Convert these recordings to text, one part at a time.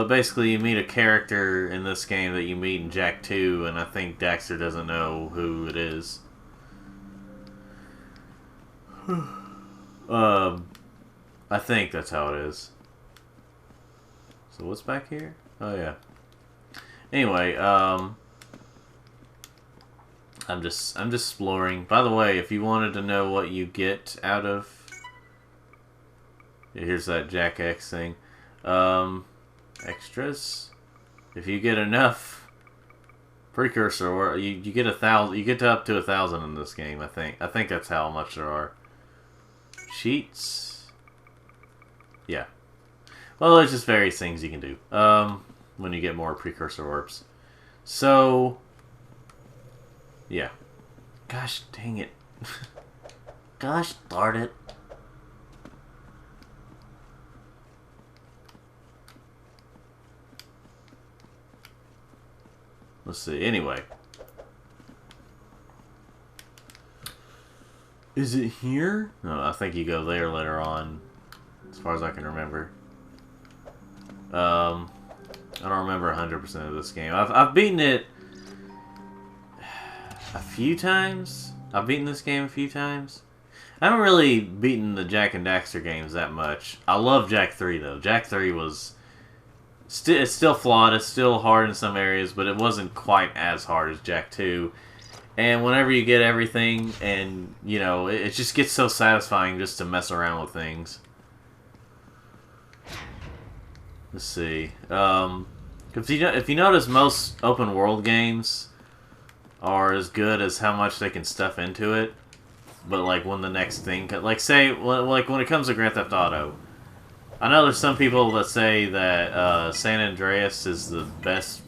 But basically, you meet a character in this game that you meet in Jak 2, and I think Daxter doesn't know who it is. I think that's how it is. So what's back here? Oh yeah. Anyway, I'm just exploring. By the way, if you wanted to know what you get out of, here's that Jak X thing. Extras. If you get enough precursor, or you get 1,000, you get to up to 1,000 in this game. I think that's how much there are. Cheats. Yeah. Well, there's just various things you can do when you get more precursor orbs. So, yeah. Gosh dang it. Gosh darn it. Let's see. Anyway. Is it here? No, I think you go there later on, as far as I can remember. I don't remember 100% of this game. I've beaten it a few times. I've beaten this game a few times. I haven't really beaten the Jak and Daxter games that much. I love Jak 3 though. Jak 3 was it's still flawed. It's still hard in some areas, but it wasn't quite as hard as Jak 2. And whenever you get everything, and you know, it just gets so satisfying just to mess around with things. Let's see. If you notice, most open world games are as good as how much they can stuff into it. But like when the next thing, like say, like when it comes to Grand Theft Auto, I know there's some people that say that San Andreas is the best.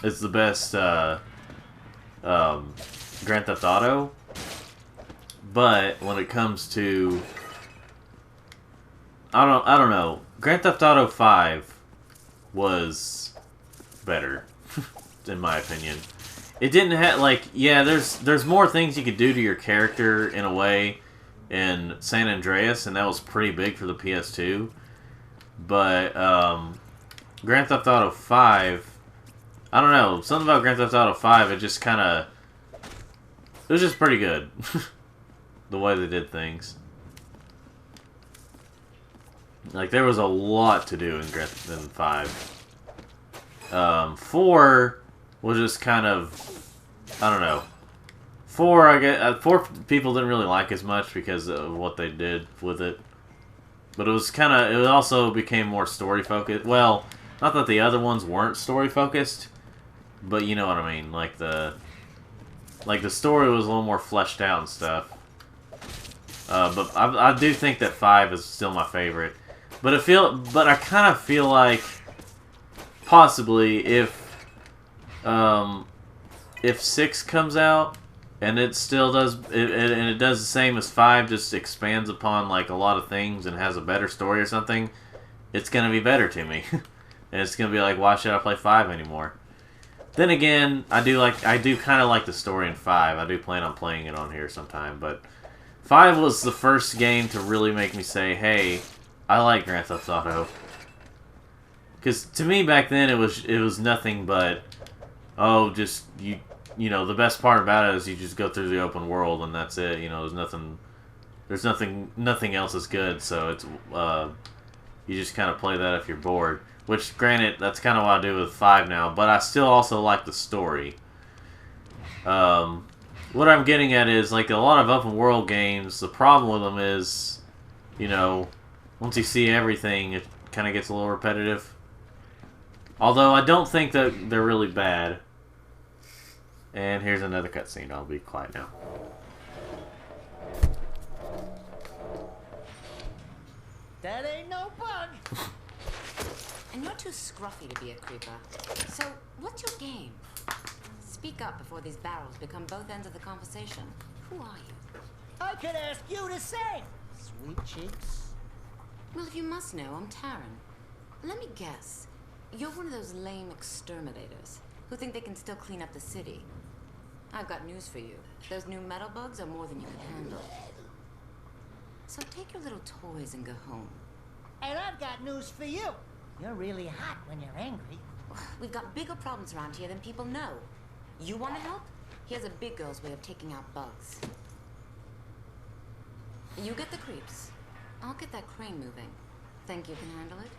It's the best Grand Theft Auto, but when it comes to I don't know. Grand Theft Auto 5 was better, in my opinion. It didn't have, like, yeah, there's more things you could do to your character, in a way, in San Andreas, and that was pretty big for the PS2. But, Grand Theft Auto 5, I don't know, something about Grand Theft Auto 5, it just kind of, it was just pretty good, the way they did things. Like, there was a lot to do in 5. 4 was just kind of, I don't know. 4, I guess, 4 people didn't really like as much because of what they did with it. But it was kind of, it also became more story focused. Well, not that the other ones weren't story focused, but you know what I mean. Like the story was a little more fleshed out and stuff. But I do think that 5 is still my favorite. But I kind of feel like possibly if 6 comes out and it still does and it does the same as 5, just expands upon like a lot of things and has a better story or something, it's gonna be better to me. And it's gonna be like, why should I play 5 anymore? Then again, I do kind of like the story in 5. I do plan on playing it on here sometime, but 5 was the first game to really make me say, hey, I like Grand Theft Auto. Because to me back then it was nothing but, oh, just you know, the best part about it is you just go through the open world and that's it. You know, there's nothing else is good. So it's you just kind of play that if you're bored. Which, granted, that's kind of what I do with 5 now, but I still also like the story. What I'm getting at is, like, a lot of open world games, the problem with them is, you know, once you see everything, it kind of gets a little repetitive. Although, I don't think that they're really bad. And here's another cutscene. I'll be quiet now. That ain't no bug! And you're too scruffy to be a creeper. So, what's your game? Speak up before these barrels become both ends of the conversation. Who are you? I could ask you the same, sweet cheeks. Well, if you must know, I'm Taryn. Let me guess. You're one of those lame exterminators who think they can still clean up the city. I've got news for you. Those new metal bugs are more than you can handle. So take your little toys and go home. And I've got news for you. You're really hot when you're angry. We've got bigger problems around here than people know. You want to help? Here's a big girl's way of taking out bugs. You get the creeps. I'll get that crane moving. Think you can handle it?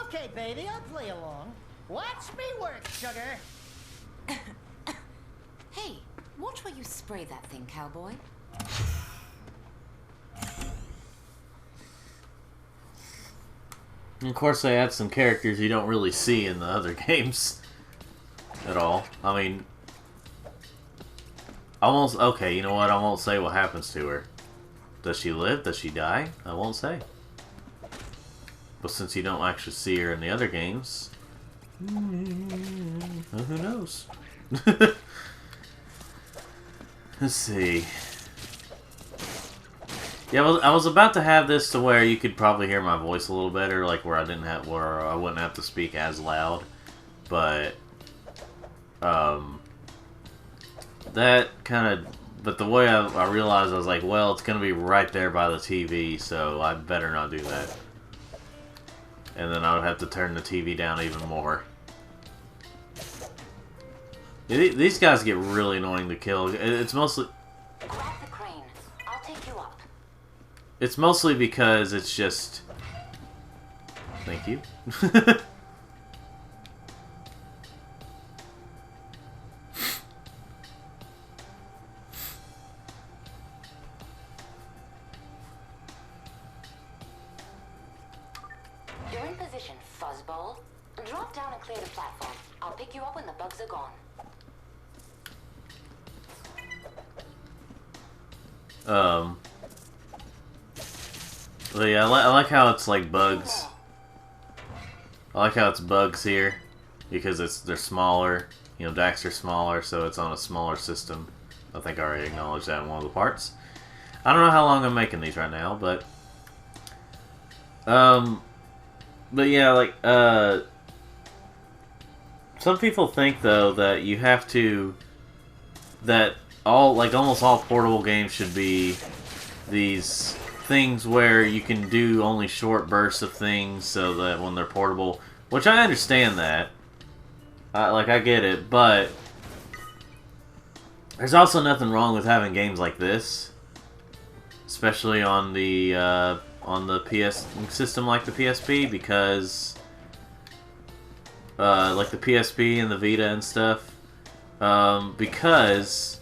Okay, baby, I'll play along. Watch me work, sugar. Hey, watch where you spray that thing, cowboy. And of course, they add some characters you don't really see in the other games at all. I mean, almost okay. You know what? I won't say what happens to her. Does she live? Does she die? I won't say. But since you don't actually see her in the other games, well, who knows? Let's see. Yeah, I was about to have this to where you could probably hear my voice a little better, like where I wouldn't have to speak as loud, but that kind of. But the way I realized, I was like, well, it's gonna be right there by the TV, so I better not do that. And then I would have to turn the TV down even more. These guys get really annoying to kill. It's mostly. Grab the crane. I'll take you up. It's mostly because it's just. Thank you. You're in position, fuzzball. Drop down and clear the platform. I'll pick you up when the bugs are gone. But yeah, I like how it's like bugs. I like how it's bugs here because they're smaller. You know, Daxter's smaller, so it's on a smaller system. I think I already acknowledged that in one of the parts. I don't know how long I'm making these right now, but yeah, like some people think though that you have to almost all portable games should be these things where you can do only short bursts of things so that when they're portable, which I understand that. I get it, but there's also nothing wrong with having games like this, especially on the PS system like the PSP, because like the PSP and the Vita and stuff, because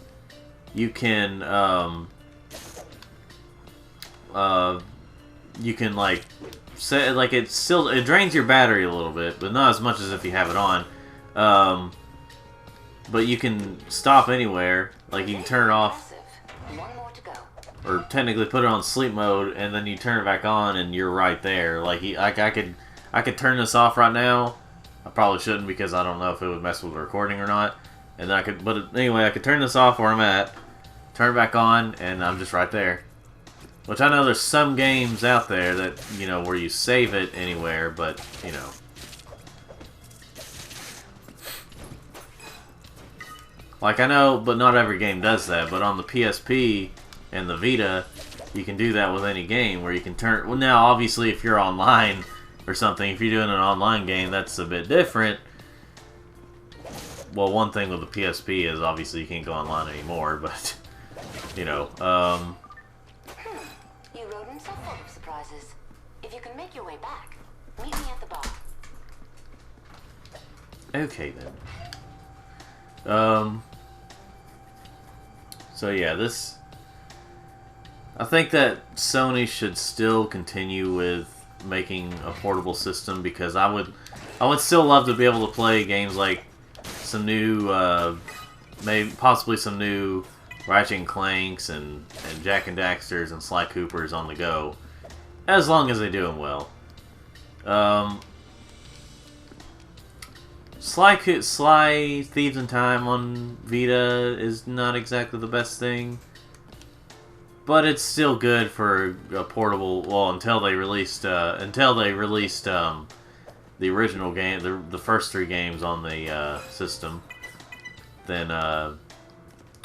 you can like set like it drains your battery a little bit, but not as much as if you have it on. But you can stop anywhere. Like you can turn it off, One more to go. or technically put it on sleep mode, and then you turn it back on, and you're right there. Like I could turn this off right now. I probably shouldn't because I don't know if it would mess with the recording or not. And then anyway, I could turn this off where I'm at, turn it back on, and I'm just right there. Which I know there's some games out there that, you know, where you save it anywhere, but, you know. Like, I know, but not every game does that, but on the PSP and the Vita, you can do that with any game, where you can turn. Well, now, obviously, if you're online or something, if you're doing an online game, that's a bit different. Well, one thing with the PSP is, obviously, you can't go online anymore, but, you know, You rodents are full of surprises. If you can make your way back, meet me at the bar. Okay, then. So yeah, this. I think that Sony should still continue with making a portable system, because I would still love to be able to play games like some new, maybe possibly some new Ratchet and Clanks and Jak and Daxters and Sly Coopers on the go, as long as they do them well. Sly Thieves in Time on Vita is not exactly the best thing, but it's still good for a portable. Well, until they released the original game, the first 3 games on the system, then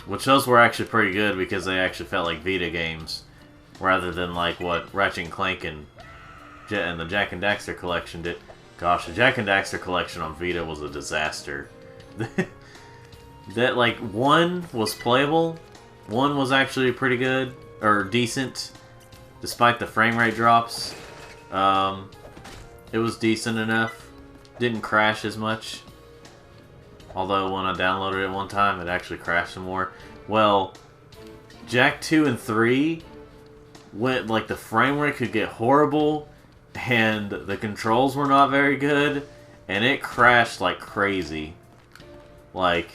which those were actually pretty good because they actually felt like Vita games rather than like what Ratchet and Clank and and the Jak and Daxter collection did. Gosh, the Jak and Daxter collection on Vita was a disaster. That like 1 was playable, 1 was actually pretty good or decent, despite the frame rate drops. It was decent enough. Didn't crash as much. Although when I downloaded it one time, it actually crashed some more. Well, Jak 2 and 3 went like the frame rate could get horrible, and the controls were not very good, and it crashed like crazy. Like,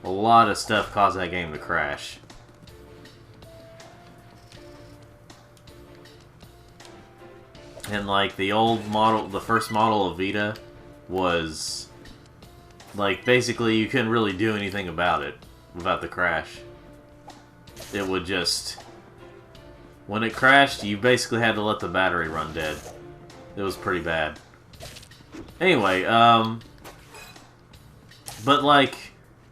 a lot of stuff caused that game to crash. And like the old model, the first model of Vita was like basically you couldn't really do anything about it, about the crash. It would just, when it crashed, you basically had to let the battery run dead. It was pretty bad. Anyway, but like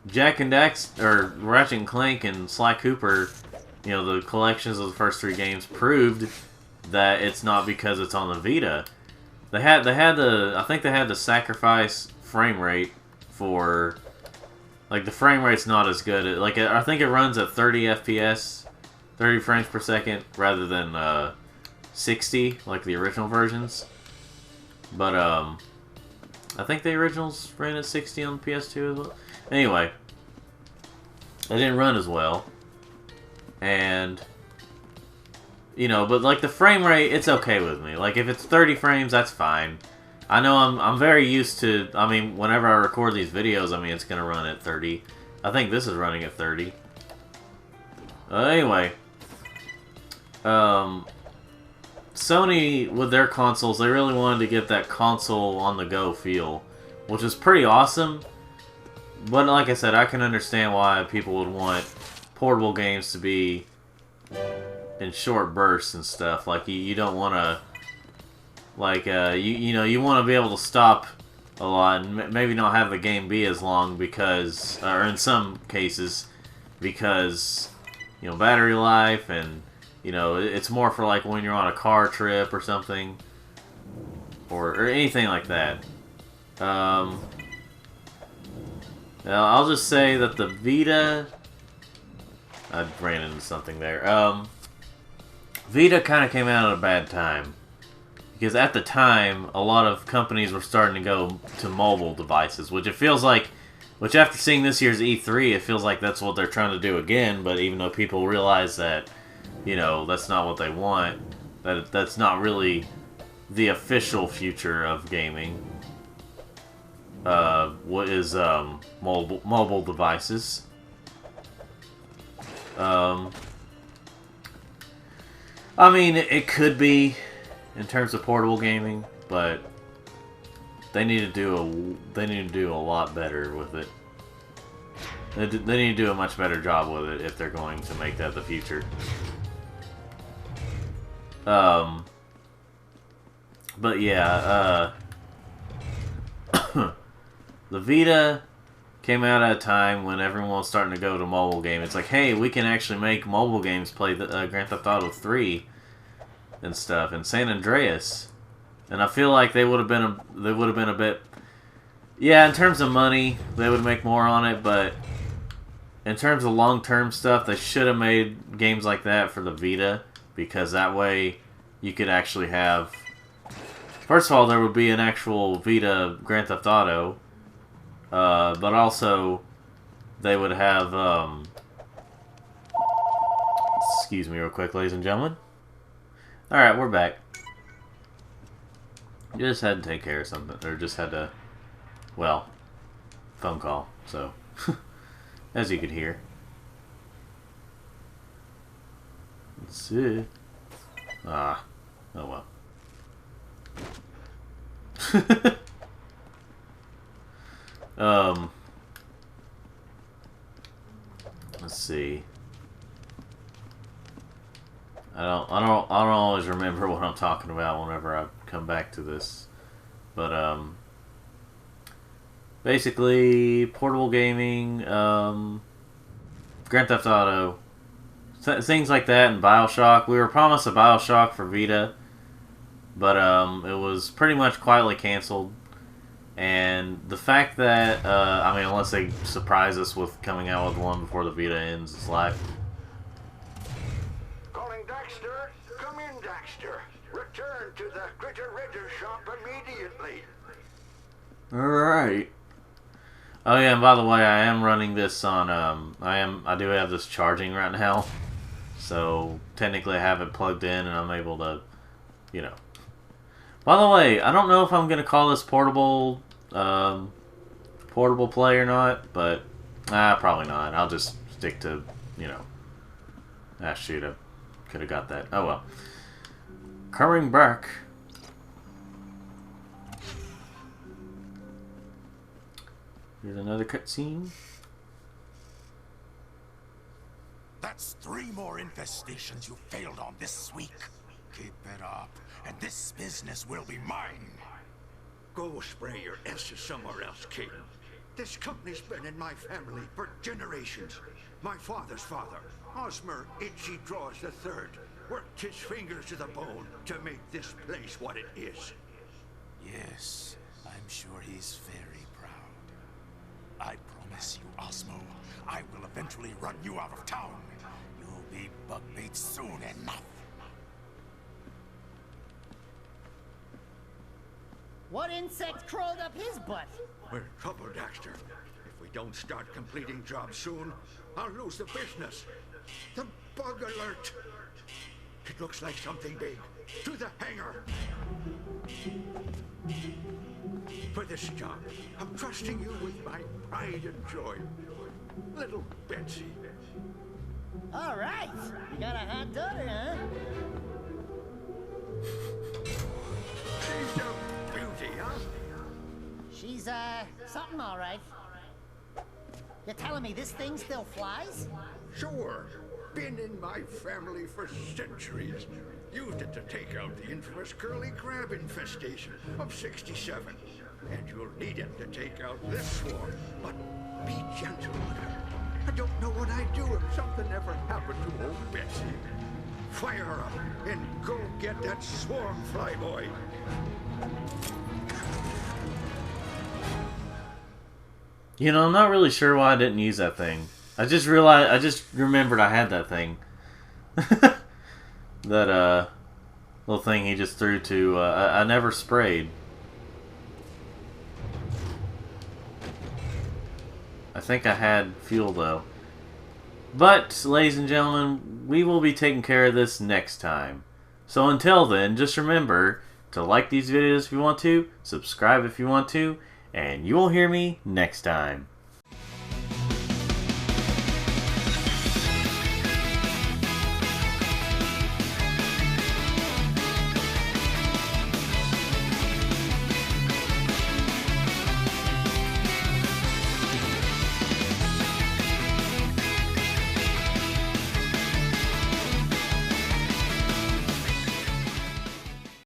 Jak and Daxter, or Ratchet and Clank and Sly Cooper, you know, the collections of the first 3 games proved that it's not because it's on the Vita. They had the, I think they had to sacrifice frame rate for, like, the frame rate's not as good. Like, I think it runs at 30 FPS, 30 frames per second, rather than 60 like the original versions. But I think the originals ran at 60 on the PS2 as well. Anyway, they didn't run as well, and you know, but like the frame rate, it's okay with me. Like if it's 30 frames, that's fine. I know I'm very used to. I mean, whenever I record these videos, I mean it's gonna run at 30. I think this is running at 30. Anyway, Sony with their consoles, they really wanted to get that console on the go feel, which is pretty awesome. But like I said, I can understand why people would want portable games to be in short bursts and stuff. Like you don't want to, like you know, you want to be able to stop a lot and maybe not have the game be as long because, or in some cases, because you know battery life, and you know it's more for like when you're on a car trip or something, or anything like that. I'll just say that the Vita, I ran into something there. Vita kind of came out at a bad time. Because at the time, a lot of companies were starting to go to mobile devices, which it feels like, which after seeing this year's E3, it feels like that's what they're trying to do again, but even though people realize that, you know, that's not what they want, that that's not really the official future of gaming. What is mobile devices? I mean, it could be in terms of portable gaming, but they need to do a lot better with it. They need to do a much better job with it if they're going to make that the future. But yeah, the Vita came out at a time when everyone was starting to go to mobile games. It's like, hey, we can actually make mobile games play the Grand Theft Auto 3 and stuff, and San Andreas. And I feel like they would have been a bit, yeah, in terms of money, they would make more on it, but in terms of long-term stuff, they should have made games like that for the Vita, because that way you could actually have, first of all, there would be an actual Vita Grand Theft Auto, but also they would have, excuse me real quick, ladies and gentlemen. Alright, we're back. Just had to take care of something, or just had to, well, phone call, so, as you could hear. Let's see. Ah, oh well. Let's see. I don't always remember what I'm talking about whenever I come back to this, but basically portable gaming, Grand Theft Auto, things like that, and BioShock. We were promised a BioShock for Vita, But it was pretty much quietly canceled. And the fact that, I mean, unless they surprise us with coming out with one before the Vita ends its life. Calling Daxter. Come in, Daxter. Return to the Critter Ritter shop immediately. Alright. Oh yeah, and by the way, I am running this on, I do have this charging right now. So, technically I have it plugged in and I'm able to, you know. By the way, I don't know if I'm going to call this portable play or not, but probably not. I'll just stick to, you know. Ah, shoot, I could have got that. Oh well. Coming back. Here's another cutscene. That's 3 more infestations you failed on this week. Keep it up, and this business will be mine. Go spray your S's somewhere else, kid. This company's been in my family for generations. My father's father, Osmer Itchy Draws III, worked his fingers to the bone to make this place what it is. Yes, I'm sure he's very proud. I promise you, Osmo, I will eventually run you out of town. You'll be bug bait soon enough. What insect crawled up his butt? We're in trouble, Daxter. If we don't start completing jobs soon, I'll lose the business. The bug alert. It looks like something big. To the hangar. For this job, I'm trusting you with my pride and joy. Little Betsy. All right. You got a hot daughter, huh? She's a beauty, huh? She's, something all right. You're telling me this thing still flies? Sure. Been in my family for centuries. Used it to take out the infamous curly crab infestation of '67. And you'll need it to take out this swarm. But be gentle with her. I don't know what I'd do if something ever happened to old Betsy. Fire her up and go get that swarm, flyboy. You know, I'm not really sure why I didn't use that thing. I just remembered I had that thing. That, little thing he just threw to, I never sprayed. I think I had fuel, though. But, ladies and gentlemen, we will be taking care of this next time. So until then, just remember to like these videos if you want to, subscribe if you want to, and you will hear me next time.